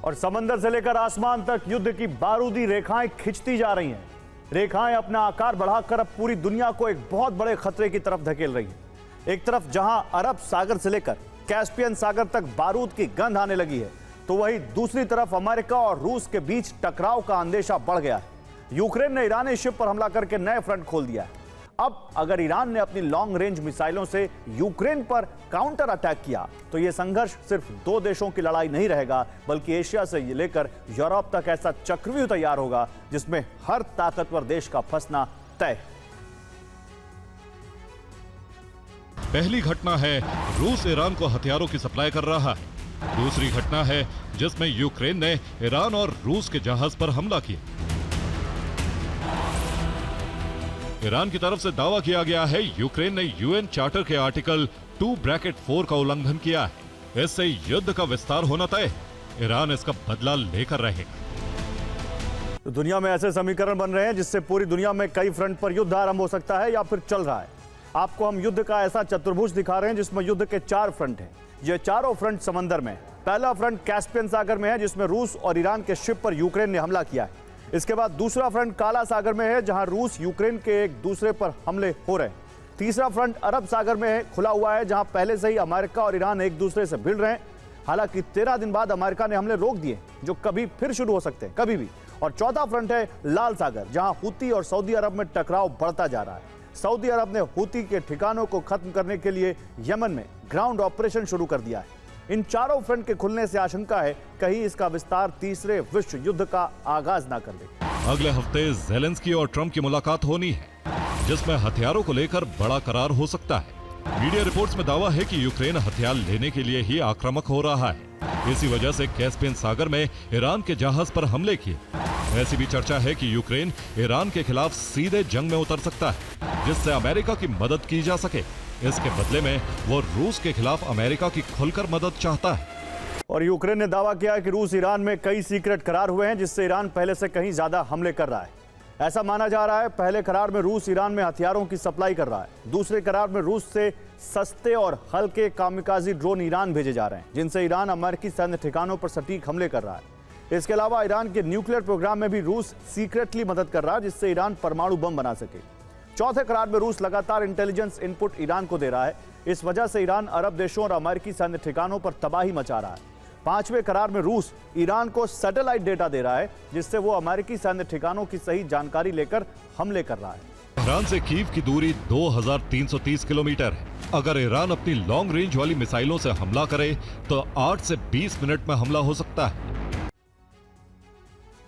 और समंदर से लेकर आसमान तक युद्ध की बारूदी रेखाएं खिंचती जा रही हैं। रेखाएं अपना आकार बढ़ाकर अब पूरी दुनिया को एक बहुत बड़े खतरे की तरफ धकेल रही हैं। एक तरफ जहां अरब सागर से लेकर कैस्पियन सागर तक बारूद की गंध आने लगी है, तो वहीं दूसरी तरफ अमेरिका और रूस के बीच टकराव का अंदेशा बढ़ गया है। यूक्रेन ने ईरानी शिप पर हमला करके नए फ्रंट खोल दिया है। अब अगर ईरान ने अपनी लॉन्ग रेंज मिसाइलों से यूक्रेन पर काउंटर अटैक किया, तो यह संघर्ष सिर्फ दो देशों की लड़ाई नहीं रहेगा, बल्कि एशिया से लेकर यूरोप तक ऐसा चक्रव्यूह तैयार होगा जिसमें हर ताकतवर देश का फंसना तय। पहली घटना है रूस ईरान को हथियारों की सप्लाई कर रहा है। दूसरी घटना है जिसमें यूक्रेन ने ईरान और रूस के जहाज पर हमला किया। ईरान की तरफ से दावा किया गया है यूक्रेन ने यूएन चार्टर के आर्टिकल 2(4) का उल्लंघन किया है। इससे युद्ध का विस्तार होना तय। ईरान इसका बदला लेकर रहेगा। तो दुनिया में ऐसे समीकरण बन रहे हैं जिससे पूरी दुनिया में कई फ्रंट पर युद्ध आरंभ हो सकता है या फिर चल रहा है। आपको हम युद्ध का ऐसा चतुर्भुज दिखा रहे हैं जिसमें युद्ध के 4 फ्रंट हैं। ये चारों फ्रंट समंदर में। पहला फ्रंट कैस्पियन सागर में है, जिसमें रूस और ईरान के शिप पर यूक्रेन ने हमला किया है। इसके बाद दूसरा फ्रंट काला सागर में है, जहां रूस यूक्रेन के एक दूसरे पर हमले हो रहे हैं। तीसरा फ्रंट अरब सागर में है, खुला हुआ है, जहां पहले से ही अमेरिका और ईरान एक दूसरे से भिड़ रहे हैं। हालांकि 13 दिन बाद अमेरिका ने हमले रोक दिए, जो कभी फिर शुरू हो सकते हैं, कभी भी। और चौथा फ्रंट है लाल सागर, जहां हूती और सऊदी अरब में टकराव बढ़ता जा रहा है। सऊदी अरब ने हूती के ठिकानों को खत्म करने के लिए यमन में ग्राउंड ऑपरेशन शुरू कर दिया है। इन चारों फ्रंट के खुलने से आशंका है कहीं इसका विस्तार तीसरे विश्व युद्ध का आगाज ना कर दे। अगले हफ्ते ज़ेलेंस्की और ट्रंप की मुलाकात होनी है, जिसमें हथियारों को लेकर बड़ा करार हो सकता है। मीडिया रिपोर्ट्स में दावा है कि यूक्रेन हथियार लेने के लिए ही आक्रामक हो रहा है। इसी वजह से कैस्पियन सागर में ईरान के जहाज पर हमले किए। ऐसी भी चर्चा है कि यूक्रेन ईरान के खिलाफ सीधे जंग में उतर सकता है, जिससे अमेरिका की मदद की जा सके। इसके बदले में वो रूस के खिलाफ अमेरिका की खुलकर मदद चाहता है। और यूक्रेन ने दावा किया है कि रूस ईरान में कई सीक्रेट करार हुए हैं, जिससे ईरान पहले से कहीं ज्यादा हमले कर रहा है। ऐसा माना जा रहा है पहले करार में रूस ईरान में हथियारों की सप्लाई कर रहा है। दूसरे करार में रूस से सस्ते और हल्के कामिकाजी ड्रोन ईरान भेजे जा रहे हैं, जिनसे ईरान अमेरिकी सैन्य ठिकानों पर सटीक हमले कर रहा है। इसके अलावा ईरान के न्यूक्लियर प्रोग्राम में भी रूस सीक्रेटली मदद कर रहा है, जिससे ईरान परमाणु बम बना सके। चौथे करार में रूस लगातार इंटेलिजेंस इनपुट ईरान को दे रहा है। इस वजह से ईरान अरब देशों और अमेरिकी सैन्य ठिकानों पर तबाही मचा रहा है। पांचवें करार में रूस ईरान को सैटेलाइट डेटा दे रहा है, जिससे वो अमेरिकी सैन्य ठिकानों की सही जानकारी लेकर हमले कर रहा है। ईरान से कीव की दूरी 2330 किलोमीटर है। अगर ईरान अपनी लॉन्ग रेंज वाली मिसाइलों से हमला करे तो 8 से 20 मिनट में हमला हो सकता है।